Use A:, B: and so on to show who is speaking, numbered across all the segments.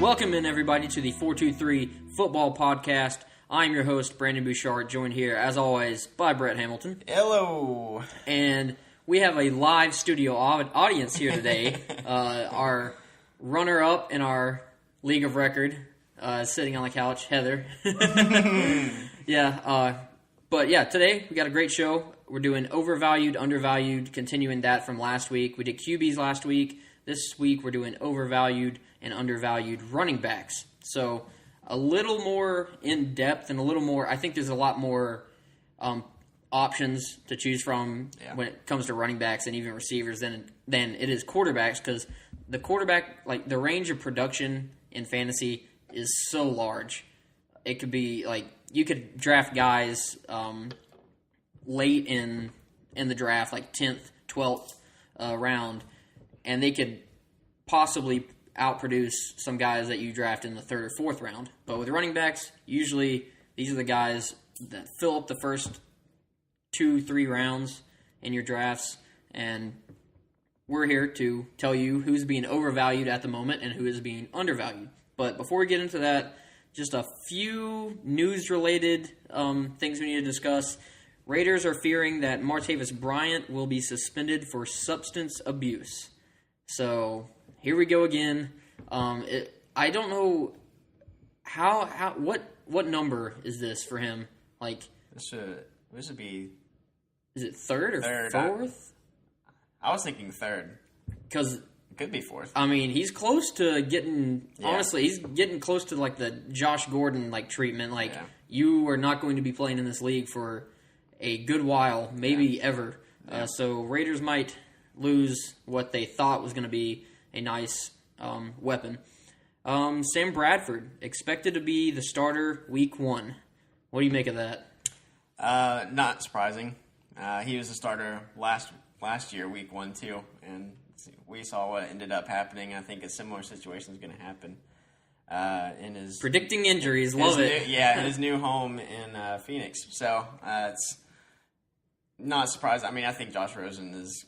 A: Welcome in, everybody, to the 423 Football Podcast. I'm your host, Brandon Bouchard, joined here, as always, by Brett Hamilton.
B: Hello.
A: And we have a live studio audience here today. Our runner-up in our League of Record, sitting on the couch, Heather. But today we got a great show. We're doing Overvalued, Undervalued, continuing that from last week. We did QBs last week. This week we're doing Overvalued and Undervalued running backs. So a little more in-depth and a little more, I think there's a lot more options to choose from when it comes to running backs and even receivers than it is quarterbacks, because the quarterback, like the range of production in fantasy is so large. It could be like you could draft guys late in the draft, like 10th, 12th round, and they could possibly outproduce some guys that you draft in the 3rd or 4th round. But with running backs, usually these are the guys that fill up the first 2-3 rounds in your drafts, and we're here to tell you who's being overvalued at the moment and who is being undervalued. But before we get into that, just a few news-related things we need to discuss. Raiders are fearing that Martavis Bryant will be suspended for substance abuse. So here we go again. I don't know what number is this for him? Like
B: this should be.
A: Is it 3rd or 4th?
B: I was thinking 3rd.
A: Because
B: it could be 4th.
A: I mean, he's close to getting. Yeah. Honestly, he's getting close to like the Josh Gordon treatment. You are not going to be playing in this league for a good while, maybe ever. Yeah. So Raiders might lose what they thought was going to be a nice weapon. Sam Bradford, expected to be the starter week 1. What do you make of that?
B: Not surprising. He was the starter last year, week 1 too, and we saw what ended up happening. I think a similar situation is going to happen in his
A: predicting injuries. Love it.
B: His new home in Phoenix. So it's not surprising. I mean, I think Josh Rosen is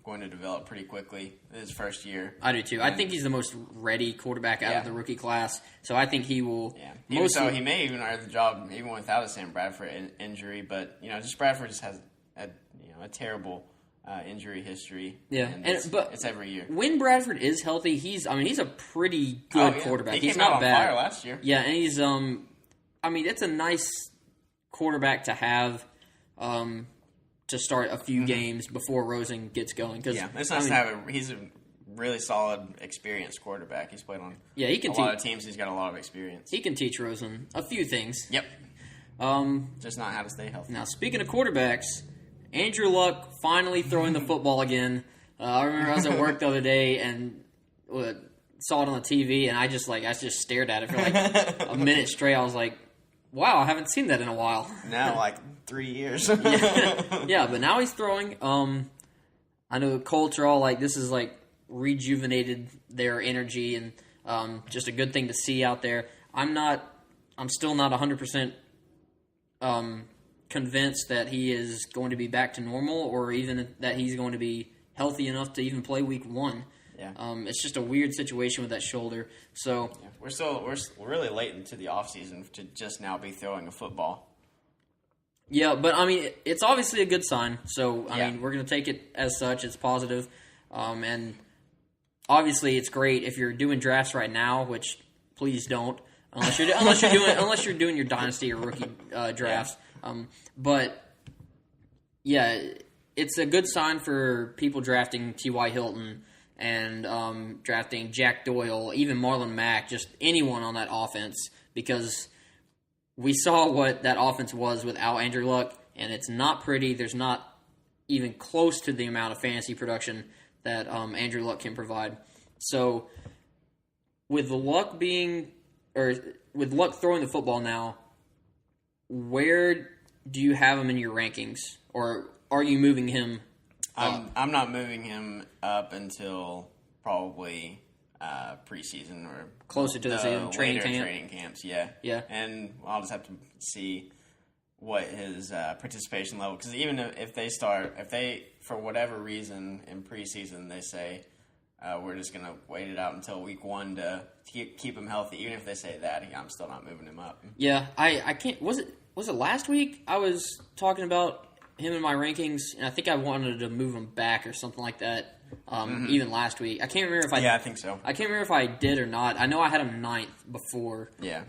B: going to develop pretty quickly in his first year.
A: I do too. I think he's the most ready quarterback out of the rookie class. So I think he will.
B: Yeah. So he may even earn the job even without a Sam Bradford injury. But just Bradford just has a terrible injury history.
A: Yeah,
B: but it's every year.
A: When Bradford is healthy, he's a pretty good quarterback.
B: He's
A: not
B: out
A: bad.
B: On fire last year.
A: Yeah, and he's it's a nice quarterback to have. To start a few games before Rosen gets going.
B: It's nice to have he's a really solid, experienced quarterback. He's played on a lot of teams. He's got a lot of experience.
A: He can teach Rosen a few things.
B: Yep. Just not how to stay healthy.
A: Now, speaking of quarterbacks, Andrew Luck finally throwing the football again. I remember I was at work the other day and saw it on the TV, and I just stared at it for like a minute straight. I was like, wow, I haven't seen that in a while.
B: No, like 3 years.
A: Yeah, but now he's throwing. I know the Colts are all like, this is like rejuvenated their energy and just a good thing to see out there. I'm still not 100% convinced that he is going to be back to normal or even that he's going to be healthy enough to even play week 1.
B: Yeah.
A: It's just a weird situation with that shoulder. So
B: we're really late into the offseason to just now be throwing a football.
A: Yeah, but I mean, it's obviously a good sign. So I mean, we're going to take it as such. It's positive, and obviously, it's great if you're doing drafts right now. Which please don't, unless you're doing your dynasty or rookie drafts. But yeah, it's a good sign for people drafting T.Y. Hilton and drafting Jack Doyle, even Marlon Mack, just anyone on that offense, because we saw what that offense was without Andrew Luck, and it's not pretty. There's not even close to the amount of fantasy production that Andrew Luck can provide. So with Luck throwing the football now, where do you have him in your rankings, or are you moving him up?
B: I'm not moving him up until probably preseason or
A: closer to the season,
B: training camps.
A: Yeah.
B: And I'll just have to see what his participation level, because even if they for whatever reason in preseason they say we're just going to wait it out until week 1 to keep him healthy. Even if they say that, I'm still not moving him up.
A: Yeah, I can't. Was it last week? I was talking about him in my rankings, and I think I wanted to move him back or something like that. Even last week, I can't remember if I.
B: Yeah, I think so.
A: I can't remember if I did or not. I know I had him 9th before.
B: Yeah.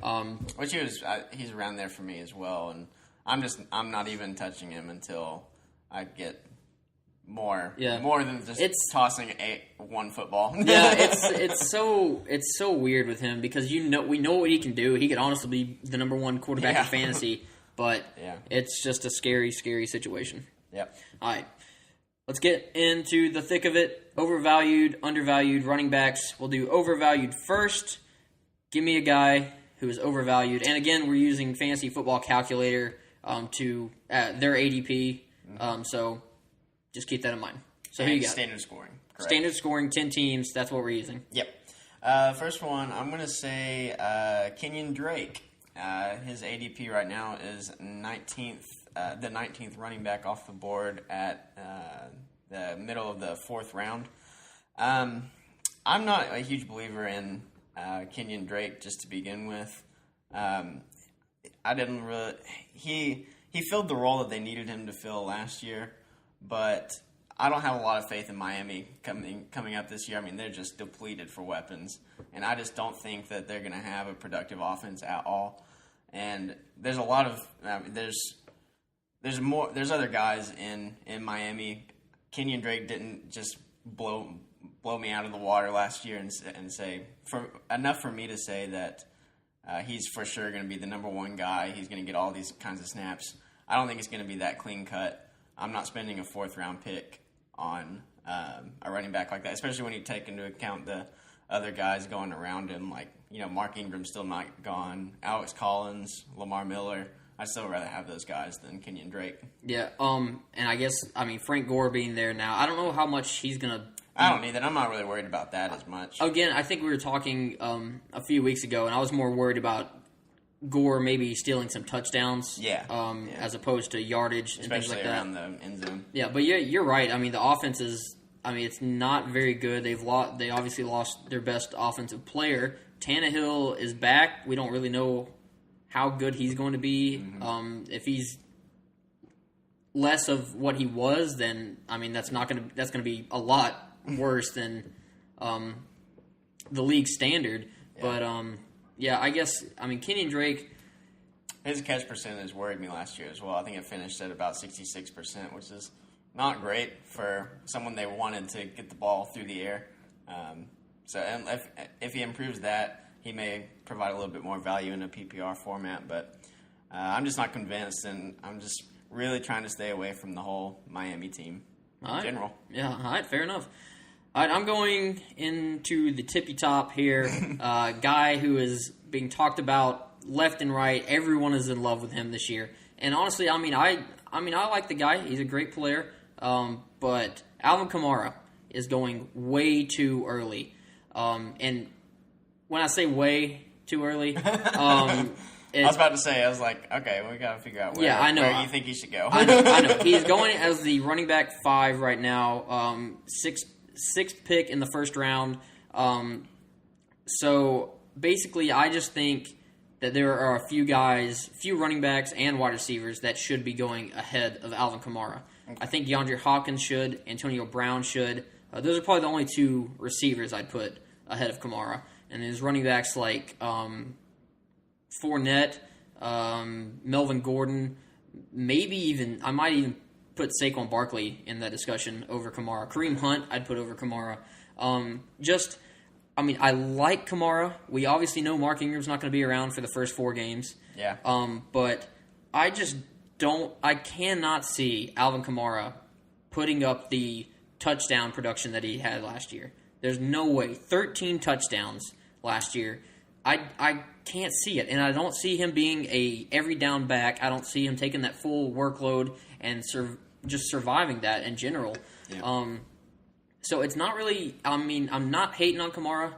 B: Which he's around there for me as well, and I'm not even touching him until I get more than just tossing one football.
A: Yeah, it's so weird with him because we know what he can do. He could honestly be the number 1 quarterback in fantasy, but it's just a scary, scary situation.
B: Yep.
A: All right. Let's get into the thick of it. Overvalued, undervalued, running backs. We'll do overvalued first. Give me a guy who is overvalued. And again, we're using Fantasy Football Calculator to their ADP. So just keep that in mind. So who you got?
B: Standard scoring. Correct.
A: Standard scoring, 10 teams. That's what we're using.
B: Yep. First one, I'm going to say Kenyon Drake. His ADP right now is 19th. The 19th running back off the board at the middle of the 4th round. I'm not a huge believer in Kenyon Drake just to begin with. I didn't really. He filled the role that they needed him to fill last year, but I don't have a lot of faith in Miami coming up this year. I mean, they're just depleted for weapons, and I just don't think that they're going to have a productive offense at all. And there's a lot of There's other guys in Miami. Kenyon Drake didn't just blow me out of the water last year and say enough for me to say that he's for sure going to be the number 1 guy. He's going to get all these kinds of snaps. I don't think it's going to be that clean cut. I'm not spending a 4th round pick on a running back like that, especially when you take into account the other guys going around him, like Mark Ingram's still not gone, Alex Collins, Lamar Miller. I'd still rather have those guys than Kenyon Drake.
A: Yeah, and I guess, Frank Gore being there now, I don't know how much he's going to...
B: I don't either. I'm not really worried about that as much.
A: Again, I think we were talking a few weeks ago, and I was more worried about Gore maybe stealing some touchdowns as opposed to yardage and things like that.
B: Especially around the end zone.
A: Yeah, but you're right. I mean, the offense is... it's not very good. They obviously lost their best offensive player. Tannehill is back. We don't really know how good he's going to be. If he's less of what he was, then that's going to be a lot worse than the league standard. Yeah. But I guess Kenyon Drake,
B: his catch percentage worried me last year as well. I think it finished at about 66%, which is not great for someone they wanted to get the ball through the air. So if he improves that, he may provide a little bit more value in a PPR format, but I'm just not convinced, and I'm just really trying to stay away from the whole Miami team in general.
A: Yeah, all right, fair enough. All right, I'm going into the tippy top here. Guy who is being talked about left and right. Everyone is in love with him this year, and honestly, I like the guy. He's a great player, but Alvin Kamara is going way too early, and when I say way too early,
B: I was about to say, I was like, okay, we got to figure out where you think he should go.
A: I know. He's going as the running back 5 right now, sixth pick in the first round. So basically, I just think that there are a few running backs and wide receivers that should be going ahead of Alvin Kamara. Okay. I think DeAndre Hopkins should, Antonio Brown should. Those are probably the only 2 receivers I'd put ahead of Kamara. And his running backs like Fournette, Melvin Gordon, I might even put Saquon Barkley in that discussion over Kamara. Kareem Hunt, I'd put over Kamara. I like Kamara. We obviously know Mark Ingram's not going to be around for the first 4 games.
B: Yeah.
A: But I just I cannot see Alvin Kamara putting up the touchdown production that he had last year. There's no way. 13 touchdowns last year. I can't see it. And I don't see him being a every down back. I don't see him taking that full workload and just surviving that in general. Yeah. So it's not really, I'm not hating on Kamara.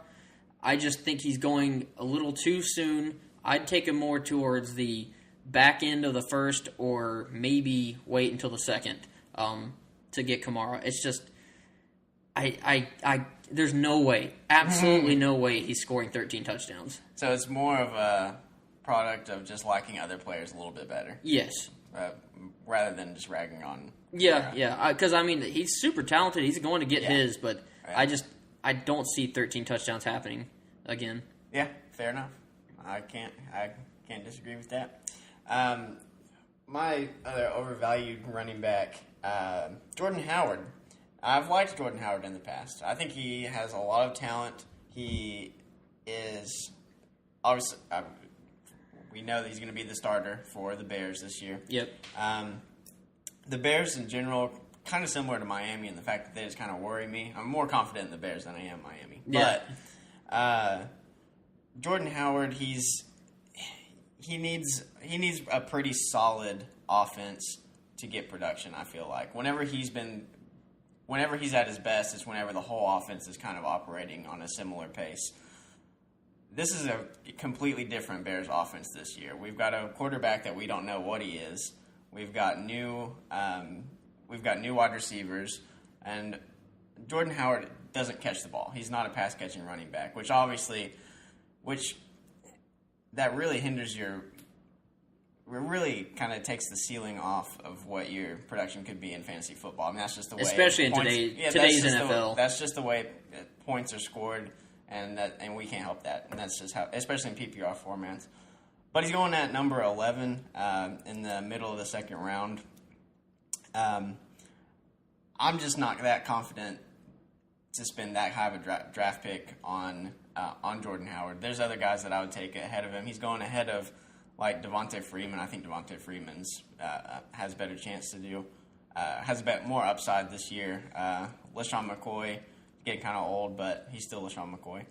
A: I just think he's going a little too soon. I'd take him more towards the back end of the first or maybe wait until the second to get Kamara. It's just, I there's no way, absolutely no way he's scoring 13 touchdowns.
B: So it's more of a product of just liking other players a little bit better.
A: Yes.
B: Rather than just ragging on.
A: Yeah. Because, he's super talented. He's going to get his, but I don't see 13 touchdowns happening again.
B: Yeah, fair enough. I can't disagree with that. My other overvalued running back, Jordan Howard. I've liked Jordan Howard in the past. I think he has a lot of talent. He is obviously. We know that he's going to be the starter for the Bears this year.
A: Yep.
B: The Bears in general, kind of similar to Miami in the fact that they just kind of worry me. I'm more confident in the Bears than I am Miami.
A: Yeah.
B: But Jordan Howard, he needs a pretty solid offense to get production. I feel like whenever he's at his best, it's whenever the whole offense is kind of operating on a similar pace. This is a completely different Bears offense this year. We've got a quarterback that we don't know what he is. We've got new wide receivers, and Jordan Howard doesn't catch the ball. He's not a pass catching running back, which that really hinders really kind of takes the ceiling off of what your production could be in fantasy football. I mean, that's just the way,
A: especially in today's NFL.
B: That's just the way points are scored. And we can't help that. And that's just how, especially in PPR formats. But he's going at number 11 in the middle of the second round. I'm just not that confident to spend that high of a draft pick on Jordan Howard. There's other guys that I would take ahead of him. He's going ahead of like Devontae Freeman. I think Devontae Freeman's has a better chance to do. Has a bit more upside this year. LaShawn McCoy. Getting kind of old, but he's still LaShawn McCoy.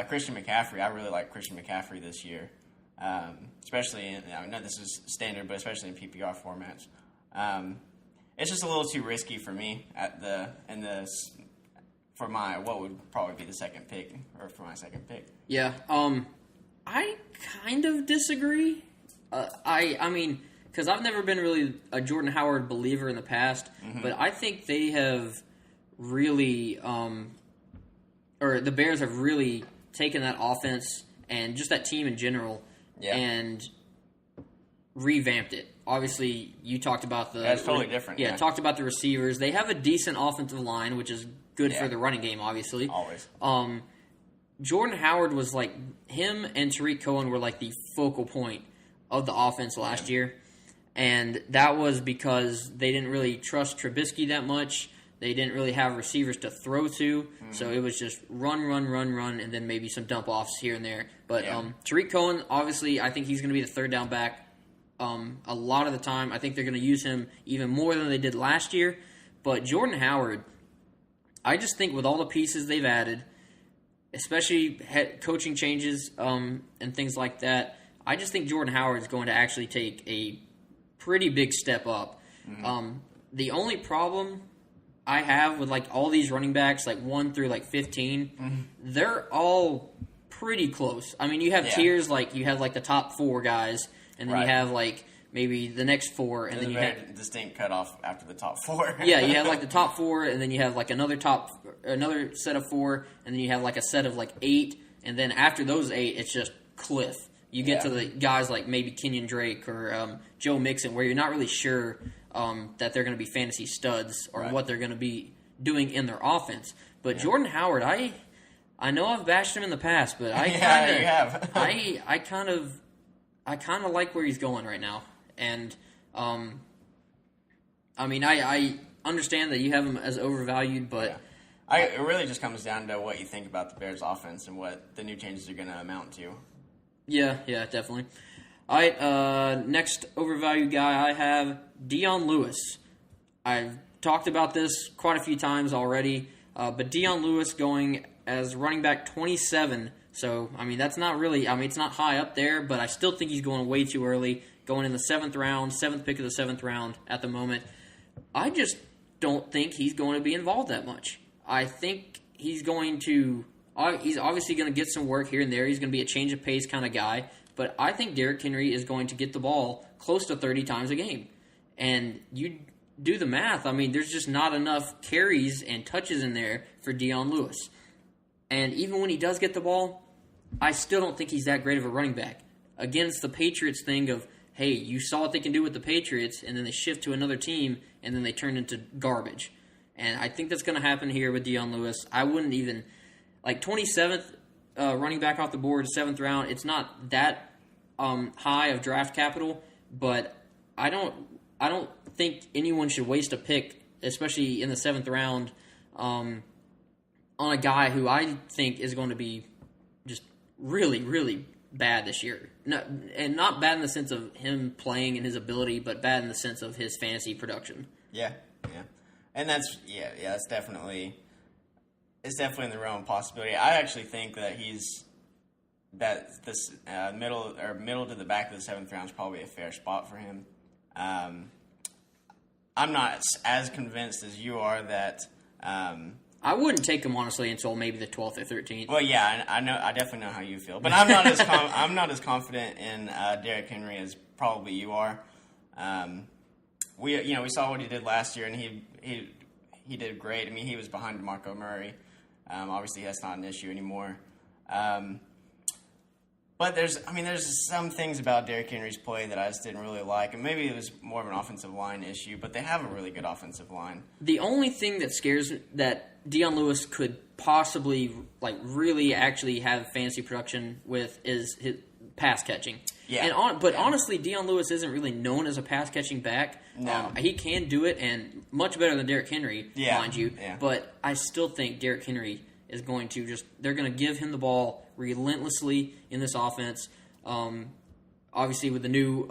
B: Christian McCaffrey, I really like Christian McCaffrey this year, especially I know this is standard, but especially in PPR formats. It's just a little too risky for me for my what would probably be the second pick or for my second pick.
A: Yeah, I kind of disagree. I mean, because I've never been really a Jordan Howard believer in the past, but I think they have really, or the Bears have really taken that offense and just that team in general and revamped it. Obviously, you talked about
B: that's totally different.
A: Yeah, talked about the receivers. They have a decent offensive line, which is good for the running game, obviously.
B: Always.
A: Jordan Howard was like, him and Derrick Cohen were like the focal point of the offense last year. And that was because they didn't really trust Trubisky that much. They didn't really have receivers to throw to, so it was just run, and then maybe some dump-offs here and there. But Derrick Cohen, obviously, I think he's going to be the third down back a lot of the time. I think they're going to use him even more than they did last year. But Jordan Howard, I just think with all the pieces they've added, especially head coaching changes and things like that, I just think Jordan Howard is going to actually take a pretty big step up. The only problem I have with like all these running backs, like 1 through like 15, they're all pretty close. I mean, you have tiers, like you have like the top 4 guys, and then you have like maybe the next 4, and then you have
B: distinct cutoff after the top 4.
A: Yeah, you have like the top 4, and then you have like another set of 4, and then you have like a set of like 8, and then after those 8, it's just cliff. You get to the guys like maybe Kenyon Drake or Joe Mixon, where you're not really sure that they're going to be fantasy studs or what they're going to be doing in their offense. But Jordan Howard, I know I've bashed him in the past, but I kind of like where he's going right now. And I mean, I understand that you have him as overvalued, but
B: it really just comes down to what you think about the Bears' offense and what the new changes are going to amount to.
A: Yeah, definitely. All right, next overvalued guy I have, Dion Lewis. I've talked about this quite a few times already, but Dion Lewis going as running back 27. So, I mean, that's not really, it's not high up there, but I still think he's going way too early, going in the 7th round, 7th pick of the 7th round at the moment. I just don't think he's going to be involved that much. I think he's obviously going to get some work here and there. He's going to be a change of pace kind of guy. But I think Derrick Henry is going to get the ball close to 30 times a game. And you do the math. I mean, there's just not enough carries and touches in there for Dion Lewis. And even when he does get the ball, I still don't think he's that great of a running back. Again, it's the Patriots thing of, hey, you saw what they can do with the Patriots, and then they shift to another team, and then they turn into garbage. And I think that's going to happen here with Dion Lewis. I wouldn't even, 27th running back off the board, 7th round. It's not that high of draft capital, but I don't think anyone should waste a pick, especially in the 7th round, on a guy who I think is going to be just really, really bad this year. And not bad in the sense of him playing and his ability, but bad in the sense of his fantasy production.
B: Yeah. And that's definitely in the realm of possibility. I actually think that this middle to the back of the 7th round is probably a fair spot for him. I'm not as convinced as you are that.
A: I wouldn't take him honestly until maybe the 12th or 13th.
B: Well, yeah, I know. I definitely know how you feel, but I'm not as I'm not as confident in Derrick Henry as probably you are. We saw what he did last year, and he did great. I mean, he was behind DeMarco Murray. Obviously, that's not an issue anymore. But there's some things about Derrick Henry's play that I just didn't really like, and maybe it was more of an offensive line issue. But they have a really good offensive line.
A: The only thing that scares that Dion Lewis could possibly really actually have fantasy production with is his pass catching.
B: Yeah.
A: Honestly, Dion Lewis isn't really known as a pass catching back.
B: No.
A: He can do it, and much better than Derrick Henry, mind you.
B: Yeah.
A: But I still think Derrick Henry is going to they're going to give him the ball relentlessly in this offense. Obviously, with the new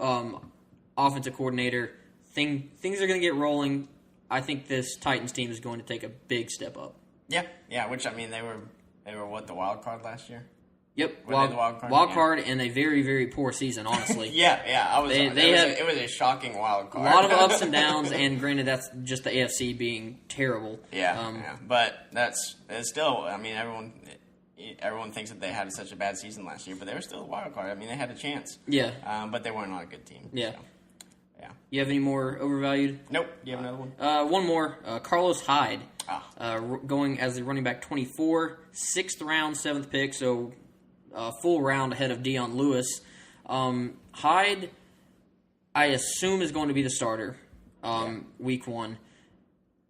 A: offensive coordinator, things are going to get rolling. I think this Titans team is going to take a big step up.
B: Yeah. Which they were what, the wild card last year?
A: Yep,
B: wild
A: card and a very, very poor season, honestly.
B: Yeah. It was a shocking wild card.
A: A lot of ups and downs, and granted, that's just the AFC being terrible.
B: Yeah. But it's still. I mean, everyone thinks that they had such a bad season last year, but they were still a wild card. I mean, they had a chance.
A: Yeah.
B: But they were not a good team.
A: Yeah.
B: So, yeah.
A: You have any more overvalued?
B: Nope. Do you have another one?
A: One more. Carlos Hyde. Going as the running back 24, 6th round, 7th pick, so full round ahead of Dion Lewis. Hyde, I assume, is going to be the starter week 1.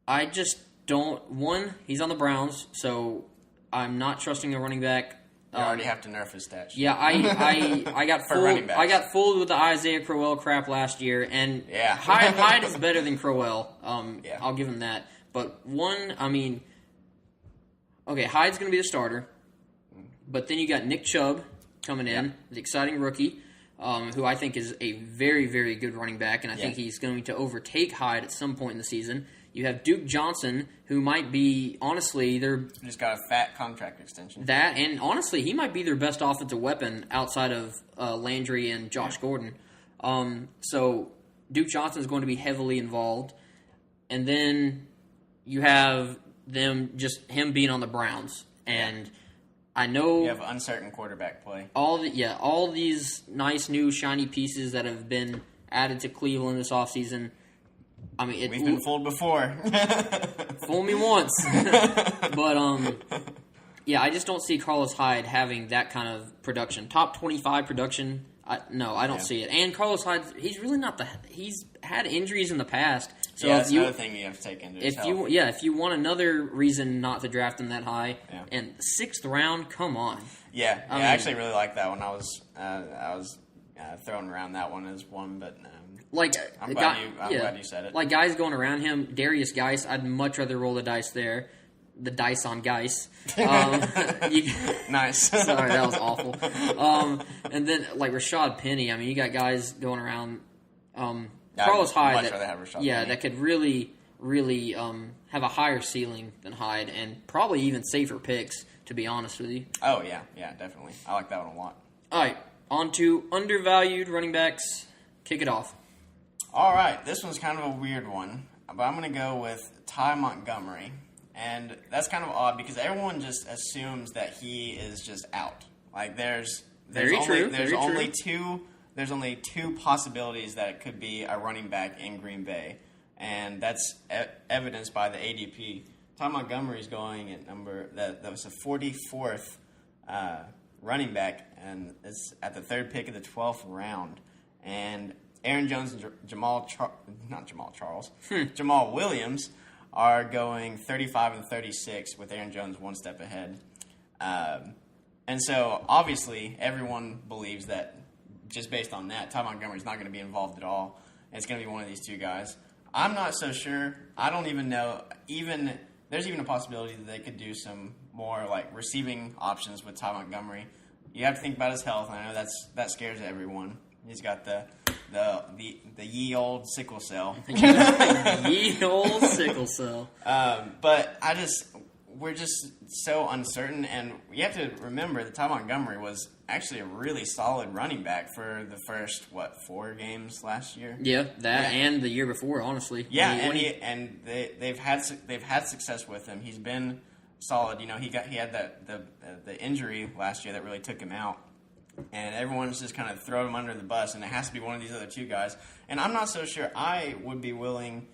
A: I just don't. One, he's on the Browns, so I'm not trusting a running back.
B: You already have to nerf his stats.
A: Yeah, I got
B: For running backs.
A: I got fooled with the Isaiah Crowell crap last year, and Hyde is better than Crowell. I'll give him that. But Hyde's going to be the starter. But then you got Nick Chubb coming in, the exciting rookie, who I think is a very, very good running back, and I think he's going to overtake Hyde at some point in the season. You have Duke Johnson, who might be, honestly,
B: just got a fat contract extension.
A: That, and honestly, he might be their best offensive weapon outside of Landry and Josh Gordon. So Duke Johnson is going to be heavily involved. And then you have him being on the Browns. And I know
B: you have uncertain quarterback play.
A: All these nice new shiny pieces that have been added to Cleveland this offseason. I mean,
B: we've been fooled before.
A: Fool me once. But I just don't see Carlos Hyde having that kind of production. Top 25 production. I don't see it. And Carlos Hyde, he's really not he's had injuries in the past. So
B: that's another thing you have to take into account.
A: If you want another reason not to draft him that high, and 6th round, come on.
B: Yeah, I actually really like that one. I was throwing around that one as one, but I'm glad you said it.
A: Like guys going around him, Darius Geis, I'd much rather roll the dice there. The dice on Geis.
B: Nice.
A: Sorry, that was awful. And then Rashad Penny. I mean, you got guys going around. Carlos Hyde. That could really, really have a higher ceiling than Hyde, and probably even safer picks. To be honest with you.
B: Oh yeah, definitely. I like that one a lot.
A: All right, on to undervalued running backs. Kick it off.
B: All right, this one's kind of a weird one, but I'm going to go with Ty Montgomery. And that's kind of odd because everyone just assumes that he is just out. There's only two possibilities that it could be a running back in Green Bay, and that's evidenced by the ADP Ty Montgomery's going at that was the 44th running back, and it's at the third pick of the 12th round. And Aaron Jones and Jamal Williams are going 35 and 36 with Aaron Jones one step ahead. And so, obviously, everyone believes that just based on that, Ty Montgomery's not going to be involved at all. It's going to be one of these two guys. I'm not so sure. I don't even know. There's even a possibility that they could do some more like receiving options with Ty Montgomery. You have to think about his health. I know that scares everyone. He's got the ye old sickle cell.
A: Ye old sickle cell.
B: But we're just so uncertain, and you have to remember that Ty Montgomery was actually a really solid running back for the first 4 games last year.
A: Yeah, and the year before, honestly.
B: Yeah, they've had success with him. He's been solid. You know, he had the injury last year that really took him out, and everyone's just kind of thrown him under the bus, and it has to be one of these other two guys. And I'm not so sure. I would be willing,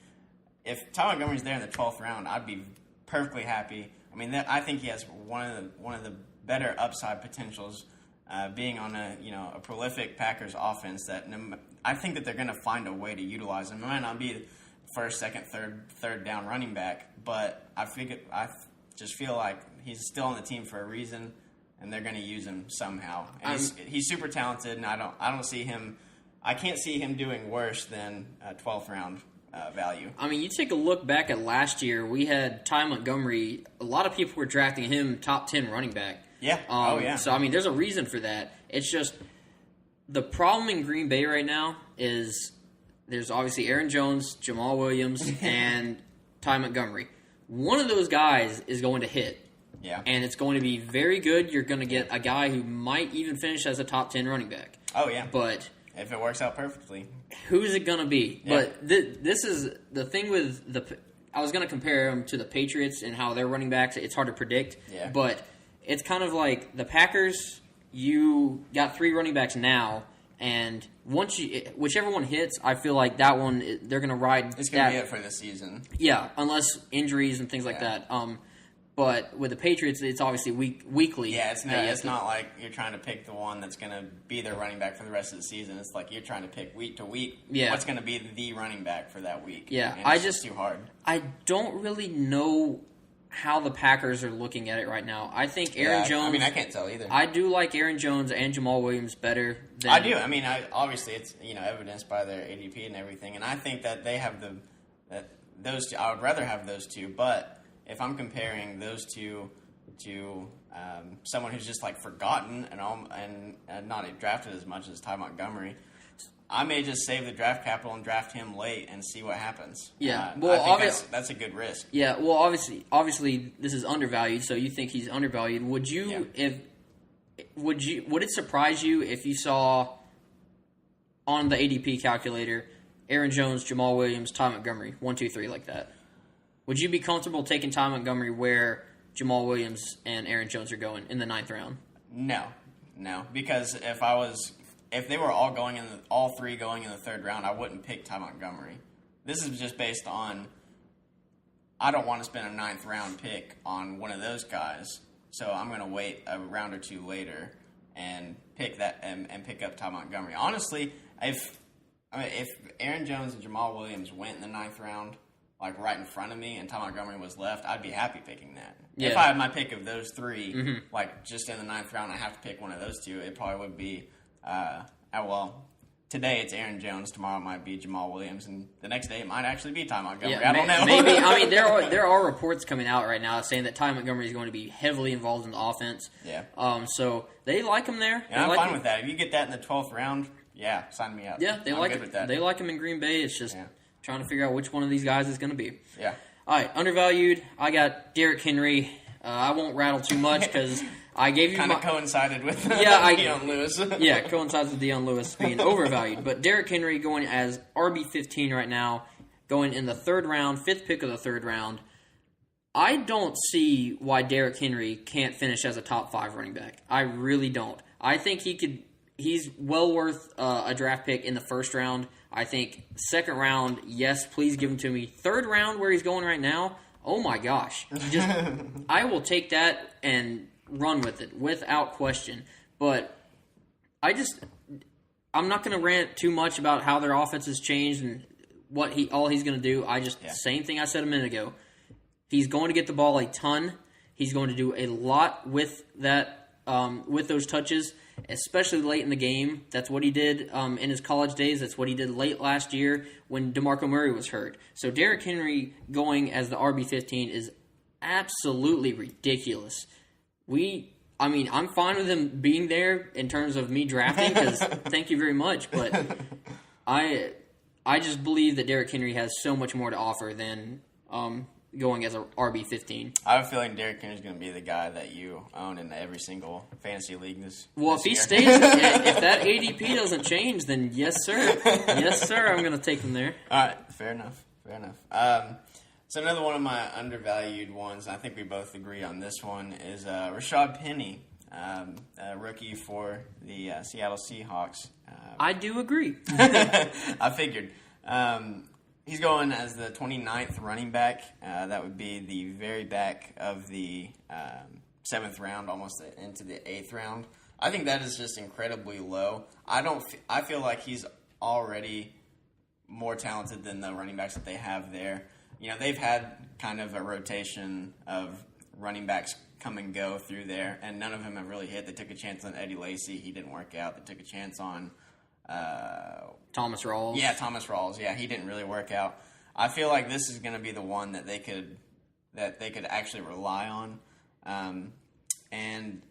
B: if Ty Montgomery's there in the 12th round, I'd be perfectly happy. I mean, I think he has one of the better upside potentials, being on a prolific Packers offense. That I think that they're going to find a way to utilize him. It might not be first, second, third down running back, but I just feel like he's still on the team for a reason, and they're going to use him somehow. And he's super talented, and I don't see him. I can't see him doing worse than a 12th round value.
A: I mean, you take a look back at last year, we had Ty Montgomery. A lot of people were drafting him top 10 running back.
B: Yeah. Yeah.
A: So, I mean, there's a reason for that. It's just the problem in Green Bay right now is there's obviously Aaron Jones, Jamal Williams, and Ty Montgomery. One of those guys is going to hit.
B: Yeah.
A: And it's going to be very good. You're going to get a guy who might even finish as a top 10 running back.
B: Oh, yeah.
A: But
B: if it works out perfectly.
A: Who's it going to be?
B: Yeah.
A: But this is the thing with I was going to compare them to the Patriots and how their running backs, it's hard to predict.
B: Yeah.
A: But it's kind of like the Packers, you got 3 running backs now, and whichever one hits, I feel like that one, they're going to ride.
B: It's going to be it for the season.
A: Yeah, unless injuries and things like that. But with the Patriots, it's obviously weekly.
B: Yeah, it's not like you're trying to pick the one that's going to be their running back for the rest of the season. It's like you're trying to pick week to week what's going to be the running back for that week.
A: Yeah,
B: and it's just too hard.
A: I don't really know how the Packers are looking at it right now. I think Aaron Jones.
B: I mean, I can't tell either.
A: I do like Aaron Jones and Jamal Williams better than
B: I do. I mean, obviously it's evidenced by their ADP and everything, and I think that they have those two. I would rather have those two, but if I'm comparing those two to someone who's just like forgotten and not drafted as much as Ty Montgomery, I may just save the draft capital and draft him late and see what happens.
A: Yeah,
B: I think that's a good risk.
A: Yeah, well, obviously, this is undervalued. So you think he's undervalued? Would you would it surprise you if you saw on the ADP calculator Aaron Jones, Jamal Williams, Ty Montgomery, 1, 2, 3 like that? Would you be comfortable taking Ty Montgomery where Jamal Williams and Aaron Jones are going in the 9th round?
B: No, because if they were all 3 going in the 3rd round, I wouldn't pick Ty Montgomery. This is just based on I don't want to spend a 9th round pick on one of those guys, so I'm going to wait a round or 2 later and pick that and pick up Ty Montgomery. Honestly, if Aaron Jones and Jamal Williams went in the 9th round, like right in front of me, and Ty Montgomery was left, I'd be happy picking that. Yeah. If I had my pick of those 3, like just in the 9th round, I have to pick one of those 2. It probably would be, today it's Aaron Jones, tomorrow it might be Jamal Williams, and the next day it might actually be Ty Montgomery.
A: Yeah,
B: I don't know.
A: Maybe. I mean, there are reports coming out right now saying that Ty Montgomery is going to be heavily involved in the offense.
B: Yeah.
A: So they like him there.
B: And I'm fine with that. If you get that in the 12th round, sign me up.
A: Yeah,
B: I'm good with that.
A: They like him in Green Bay. It's just trying to figure out which one of these guys is going to be.
B: Yeah.
A: All right, undervalued. I got Derrick Henry. I won't rattle too much because I gave you
B: kind of coincided with
A: Deion
B: Lewis.
A: Coincides with Deion Lewis being overvalued. But Derrick Henry going as RB15 right now, going in the 3rd round, 5th pick of the 3rd round. I don't see why Derrick Henry can't finish as a top 5 running back. I really don't. I think he could. He's well worth a draft pick in the 1st round. I think 2nd round, yes, please give him to me. 3rd round, where he's going right now, oh my gosh. I will take that and run with it without question. But I'm not going to rant too much about how their offense has changed and all he's going to do. Same thing I said a minute ago. He's going to get the ball a ton. He's going to do a lot with that, with those touches, especially late in the game. That's what he did in his college days. That's what he did late last year when DeMarco Murray was hurt. So Derrick Henry going as the RB15 is absolutely ridiculous. I'm fine with him being there in terms of me drafting because thank you very much. But I just believe that Derrick Henry has so much more to offer than going as a RB15.
B: I have a feeling Derrick Henry is going to be the guy that you own in every single fantasy league this
A: if he
B: year.
A: stays, if that ADP doesn't change, then yes, sir. Yes, sir, I'm going to take him there.
B: All right, fair enough. So another one of my undervalued ones, I think we both agree on this one, is Rashad Penny, a rookie for the Seattle Seahawks.
A: I do agree.
B: I figured. He's going as the 29th running back. That would be the very back of the 7th round, almost into the 8th round. I think that is just incredibly low. I feel like he's already more talented than the running backs that they have there. You know, they've had kind of a rotation of running backs come and go through there, and none of them have really hit. They took a chance on Eddie Lacy. He didn't work out. They took a chance on
A: Thomas Rawls.
B: Yeah, Thomas Rawls. Yeah, he didn't really work out. I feel like this is going to be the one that they could actually rely on. And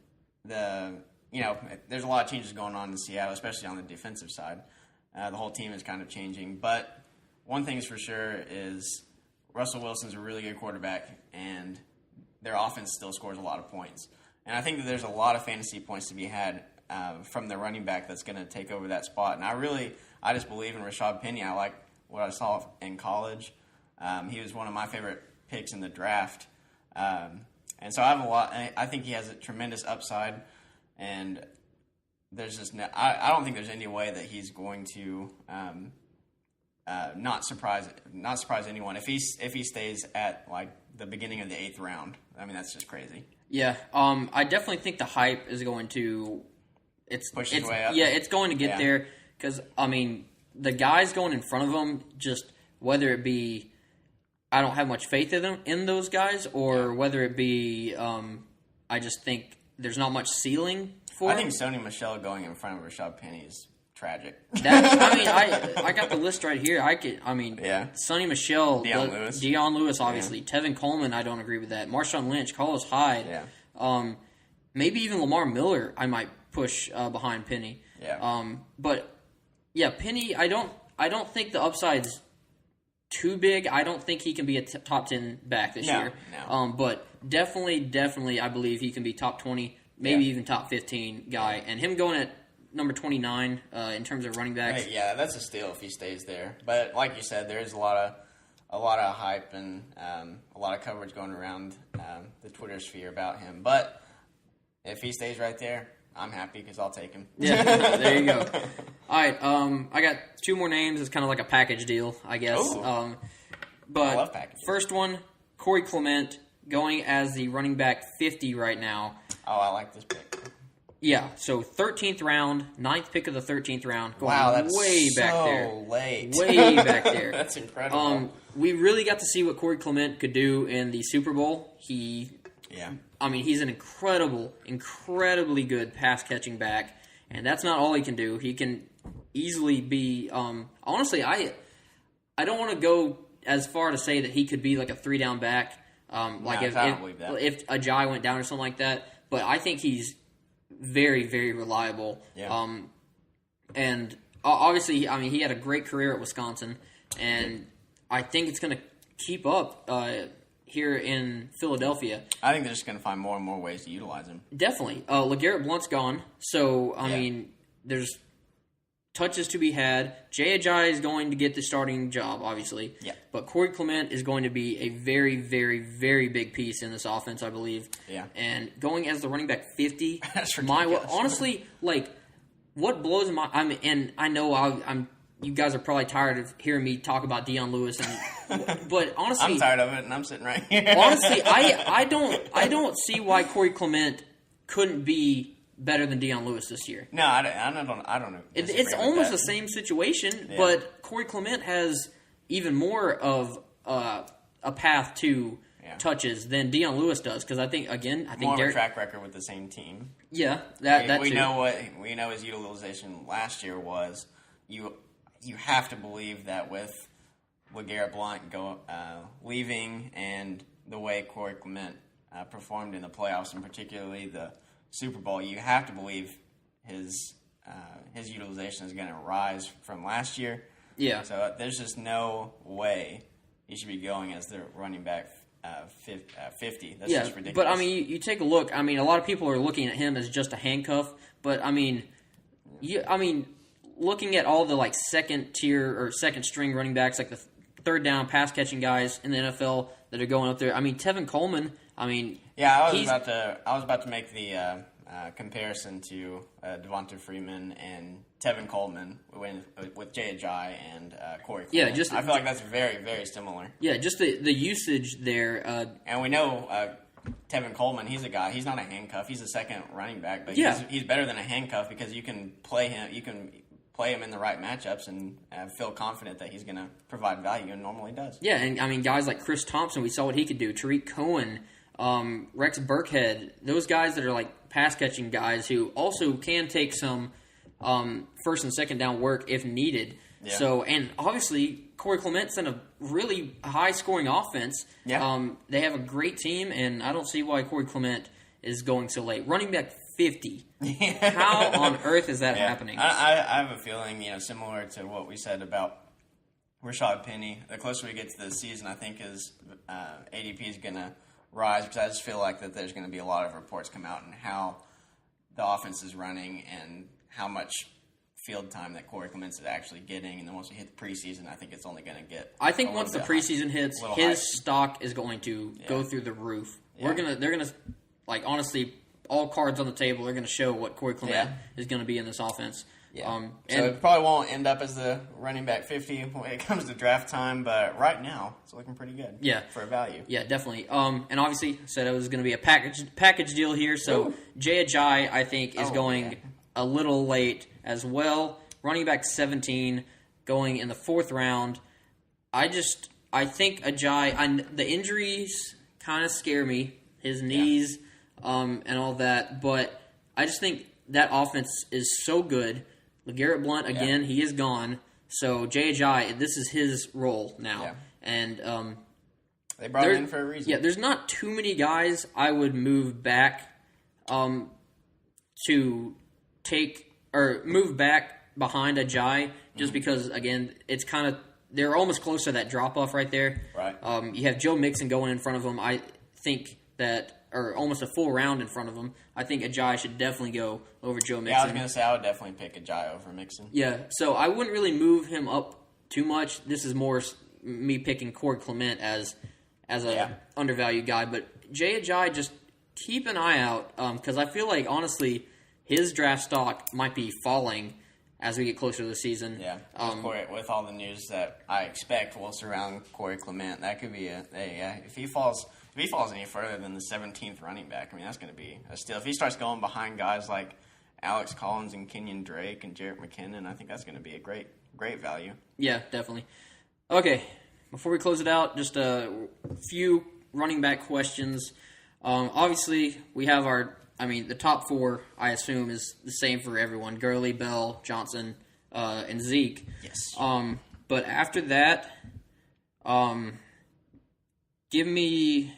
B: there's a lot of changes going on in Seattle, especially on the defensive side. The whole team is kind of changing. But one thing is for sure is Russell Wilson's a really good quarterback, and their offense still scores a lot of points. And I think that there's a lot of fantasy points to be had from the running back that's going to take over that spot. And I just believe in Rashad Penny. I like what I saw in college. He was one of my favorite picks in the draft. And so I think he has a tremendous upside. And there's just I don't think there's any way that he's going to not surprise anyone if he stays at like the beginning of the 8th round. I mean, that's just crazy.
A: Yeah, I definitely think the hype is going to
B: push his way up.
A: Yeah, it's going to get there because I mean the guys going in front of him, just whether it be I don't have much faith in those guys, or whether it be I just think there's not much ceiling for.
B: I think Sony Michel going in front of Rashad Penny is tragic.
A: I got the list right here. Sonny Michel, Deion Lewis, obviously. Yeah. Tevin Coleman, I don't agree with that. Marshawn Lynch, Carlos Hyde. Yeah. Maybe even Lamar Miller, I might push behind Penny.
B: Yeah.
A: But yeah, Penny, I don't think the upside's too big. I don't think he can be a top 10 back this year. No. But definitely, I believe he can be top 20, maybe even top 15 guy. And him going at number 29 in terms of running backs.
B: Right, yeah, that's a steal if he stays there. But like you said, there is a lot of hype and a lot of coverage going around the Twitter sphere about him. But if he stays right there, I'm happy because I'll take him.
A: Yeah, there you go. All right, I got 2 more names. It's kind of like a package deal, I guess. But
B: I love packages.
A: First one, Corey Clement going as the running back 50 right now.
B: Oh, I like this pick.
A: Yeah, so 13th round, 9th pick of the 13th round. Going
B: that's
A: way
B: so
A: back there.
B: Late.
A: Way back there.
B: That's incredible.
A: We really got to see what Corey Clement could do in the Super Bowl. He's an incredibly good pass-catching back, and that's not all he can do. He can easily be honestly, I don't want to go as far to say that he could be like a 3-down back, if Ajayi went down or something like that, but I think he's very, very reliable.
B: Yeah.
A: And obviously, I mean, he had a great career at Wisconsin, and I think it's going to keep up here in Philadelphia.
B: I think they're just going to find more and more ways to utilize him.
A: Definitely. LeGarrette Blount's gone, so, I mean, there's touches to be had. Jay Ajayi is going to get the starting job, obviously.
B: Yeah.
A: But Corey Clement is going to be a very, very, very big piece in this offense, I believe.
B: Yeah.
A: And going as the running back 50,
B: that's ridiculous.
A: Honestly, like, what blows my... and I know you guys are probably tired of hearing me talk about Deion Lewis and But honestly,
B: I'm tired of it, and I'm sitting right here.
A: honestly, I don't see why Corey Clement couldn't be better than Dion Lewis this year.
B: No, I don't know.
A: It's almost the same situation, but Corey Clement has even more of a path to touches than Dion Lewis does, because I think
B: more of a track record with the same team.
A: Yeah,
B: we know his utilization last year was. You have to believe that with LeGarrette Blount leaving and the way Corey Clement performed in the playoffs, and particularly the Super Bowl, you have to believe his utilization is going to rise from last year.
A: Yeah.
B: So there's just no way he should be going as the running back 50. That's just ridiculous.
A: But I mean, you take a look. I mean, a lot of people are looking at him as just a handcuff. But I mean, looking at all the like second tier or second string running backs, like the third down pass catching guys in the NFL that are going up there. I mean, Tevin Coleman. I mean,
B: I was about to make the comparison to Devonta Freeman and Tevin Coleman with Jay Ajayi and Corey Clement. I feel like that's very, very similar.
A: Yeah, just the usage there.
B: And we know Tevin Coleman, he's a guy. He's not a handcuff. He's a second running back, but he's better than a handcuff because you can play him. You can play him in the right matchups and feel confident that he's going to provide value, and normally does.
A: Yeah, and I mean, guys like Chris Thompson, we saw what he could do. Tariq Cohen, Rex Burkhead, those guys that are like pass-catching guys who also can take some first and second down work if needed. Yeah. So, and obviously, Corey Clement's in a really high-scoring offense.
B: Yeah.
A: They have a great team, and I don't see why Corey Clement is going so late. Running back 50. How on earth is that happening?
B: I have a feeling, similar to what we said about Rashad Penny. The closer we get to the season, I think his ADP is going to rise, because I just feel like that there's going to be a lot of reports come out on how the offense is running and how much field time that Corey Clement is actually getting. And then once we hit the preseason, I think it's only going to get.
A: I think once the preseason hits, his stock is going to go through the roof. Yeah. They're gonna like, honestly, all cards on the table are going to show what Corey Clement is going to be in this offense.
B: Yeah. So it probably won't end up as the running back 50 when it comes to draft time, but right now it's looking pretty good.
A: Yeah.
B: For a value.
A: Yeah, definitely. And obviously said it was going to be a package deal here. So Jay Ajayi, I think, is going a little late as well. Running back 17, going in the 4th round. I think Ajayi, the injuries kind of scare me. His knees. And all that, but I just think that offense is so good. LeGarrette Blount, again, he is gone. So Jay Ajayi, this is his role now. Yeah. And
B: they brought him in for a reason.
A: Yeah, there's not too many guys I would move back to take, or move back behind Ajayi, just because, again, it's kind of, they're almost close to that drop-off right there.
B: Right.
A: You have Joe Mixon going in front of him. I think that, or almost a full round in front of him. I think Ajayi should definitely go over Joe Mixon.
B: Yeah, I was going to say I would definitely pick Ajayi over Mixon.
A: Yeah, so I wouldn't really move him up too much. This is more me picking Corey Clement as a undervalued guy. But Jay Ajayi, just keep an eye out, because I feel like, honestly, his draft stock might be falling as we get closer to the season.
B: Yeah, with all the news that I expect will surround Corey Clement, that could be if he falls any further than the 17th running back, I mean, that's going to be a steal. If he starts going behind guys like Alex Collins and Kenyon Drake and Jarrett McKinnon, I think that's going to be a great value.
A: Yeah, definitely. Okay, before we close it out, just a few running back questions. Obviously, we have the top 4, I assume, is the same for everyone. Gurley, Bell, Johnson, and Zeke.
B: Yes.
A: But after that, give me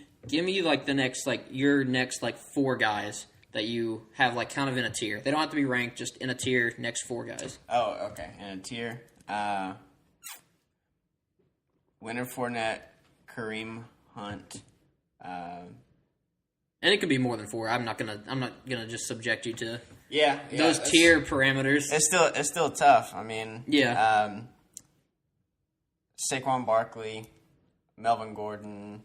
A: like the next, like your next like 4 guys that you have like kind of in a tier. They don't have to be ranked, just in a tier, next 4 guys.
B: Oh, okay. In a tier. Leonard Fournette, Kareem Hunt.
A: And it could be more than 4. I'm not gonna just subject you to those
B: it's,
A: tier parameters.
B: It's still tough. I mean, Saquon Barkley, Melvin Gordon.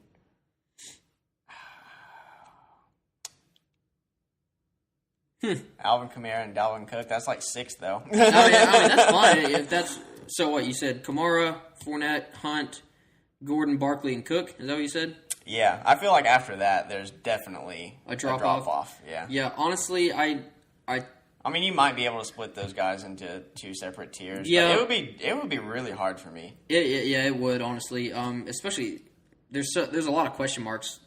B: Alvin Kamara and Dalvin Cook. That's like 6, though.
A: I mean, that's fine. If that's so. What you said: Kamara, Fournette, Hunt, Gordon, Barkley, and Cook. Is that what you said?
B: Yeah, I feel like after that, there's definitely
A: a drop off.
B: Yeah.
A: Yeah, honestly, I
B: mean, you might be able to split those guys into two separate tiers.
A: Yeah,
B: but it would be really hard for me.
A: Yeah, it would honestly. Especially there's a lot of question marks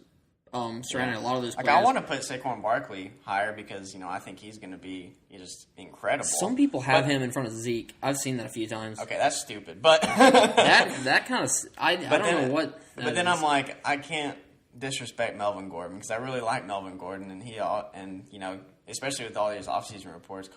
A: surrounding a lot of those players.
B: Like I want to put Saquon Barkley higher because I think he's going to be just incredible.
A: Some people have him in front of Zeke. I've seen that a few times.
B: Okay, that's stupid, but
A: that kind of I don't know what.
B: But then I'm like, I can't disrespect Melvin Gordon because I really like Melvin Gordon, and especially with all these offseason reports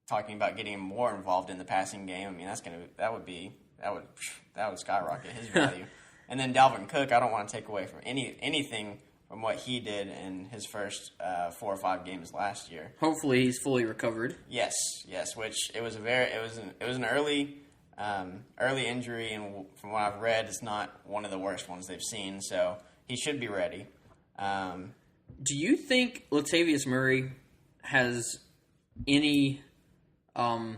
B: talking about getting more involved in the passing game. I mean, that would skyrocket his value. And then Dalvin Cook, I don't want to take away from anything from what he did in his first 4 or 5 games last year.
A: Hopefully, he's fully recovered.
B: Yes. Which it was an early injury, and from what I've read, it's not one of the worst ones they've seen. So he should be ready.
A: Do you think Latavius Murray has any, or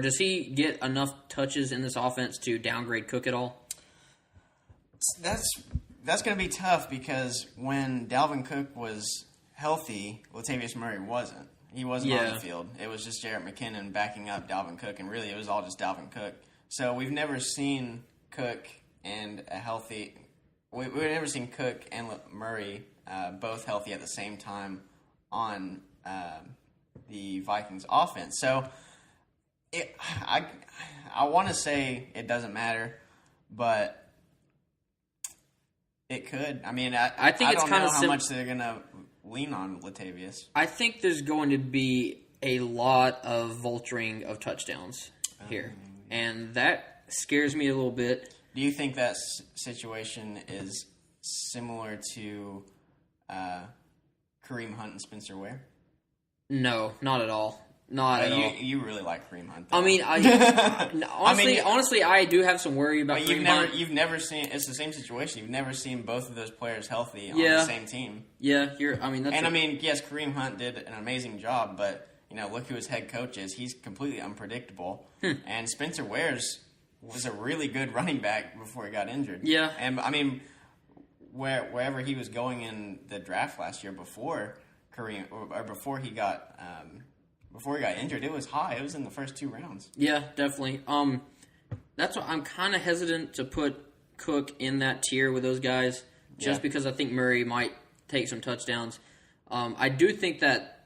A: does he get enough touches in this offense to downgrade Cook at all?
B: That's going to be tough because when Dalvin Cook was healthy, Latavius Murray wasn't. He wasn't on the field. It was just Jarrett McKinnon backing up Dalvin Cook, and really it was all just Dalvin Cook. So we've never seen Cook and we've never seen Cook and Murray both healthy at the same time on the Vikings offense. So I want to say it doesn't matter, but it could. I mean, I think it's kind of how much they're going to lean on Latavius.
A: I think there's going to be a lot of vulturing of touchdowns here, and that scares me a little bit.
B: Do you think that situation is similar to Kareem Hunt and Spencer Ware?
A: No, not at all. Not at all.
B: You really like Kareem Hunt, though.
A: I mean, honestly, I do have some worry about Kareem Hunt.
B: You've never seen. It's the same situation. You've never seen both of those players healthy on the same team.
A: Yeah, yes,
B: Kareem Hunt did an amazing job, but look who his head coach is. He's completely unpredictable. And Spencer Ware's was a really good running back before he got injured.
A: Yeah,
B: and I mean, wherever he was going in the draft last year before Kareem or before he got. Before he got injured, it was high. It was in the first 2 rounds.
A: Yeah, definitely. That's why I'm kind of hesitant to put Cook in that tier with those guys, just because I think Murray might take some touchdowns. I do think that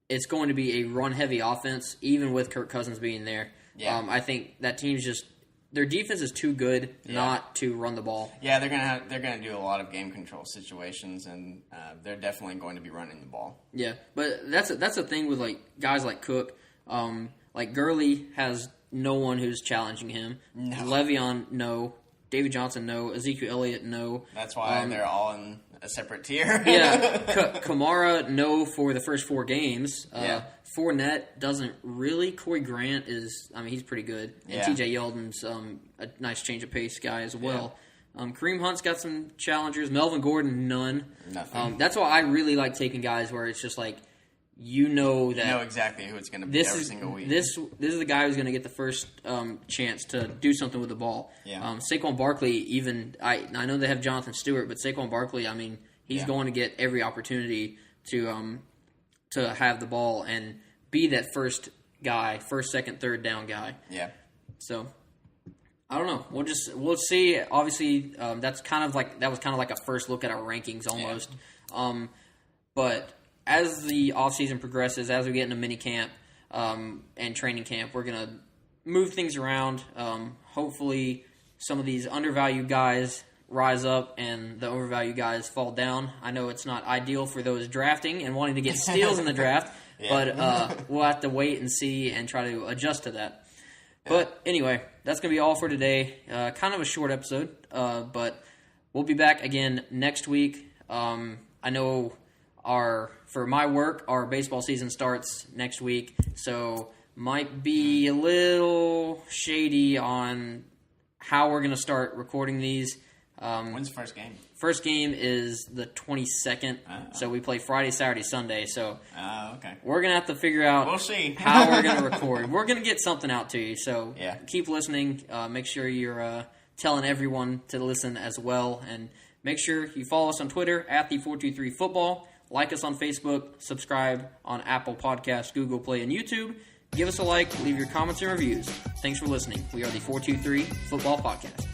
A: it's going to be a run-heavy offense, even with Kirk Cousins being there. Yeah. I think that team's just their defense is too good not to run the ball. Yeah,
B: they're gonna do a lot of game control situations, and they're definitely going to be running the ball.
A: Yeah, but that's the thing with guys like Cook. Like Gurley has no one who's challenging him. No. Le'Veon, no. David Johnson, no. Ezekiel Elliott, no.
B: That's why they're all in a separate tier.
A: Kamara, no for the first 4 games. Fournette doesn't really. Corey Grant he's pretty good. And TJ Yeldon's a nice change of pace guy as well. Kareem Hunt's got some challengers. Melvin Gordon, none.
B: Nothing.
A: That's why I really like taking guys where it's just you know
B: exactly who it's going to be every single week.
A: This is the guy who's going to get the first chance to do something with the ball.
B: Yeah.
A: Saquon Barkley, I know they have Jonathan Stewart, but Saquon Barkley, he's going to get every opportunity to have the ball and be that first guy, first, second, third down guy.
B: Yeah.
A: So I don't know. We'll see. Obviously, that was kind of like a first look at our rankings almost. Yeah. But as the offseason progresses, as we get into mini camp and training camp, we're going to move things around. Hopefully, some of these undervalued guys rise up and the overvalued guys fall down. I know it's not ideal for those drafting and wanting to get steals in the draft, but we'll have to wait and see and try to adjust to that. But anyway, that's going to be all for today. Kind of a short episode, but we'll be back again next week. I know for my work, our baseball season starts next week, so might be a little shady on how we're going to start recording these.
B: When's the first game?
A: First game is the 22nd, so we play Friday, Saturday, Sunday. So
B: okay.
A: We're going to have to figure out
B: we'll see.
A: how we're going to record. We're going to get something out to you, so
B: keep
A: listening. Make sure you're telling everyone to listen as well. And make sure you follow us on Twitter at the423football. Like us on Facebook. Subscribe on Apple Podcasts, Google Play, and YouTube. Give us a like. Leave your comments and reviews. Thanks for listening. We are the 423 Football Podcast.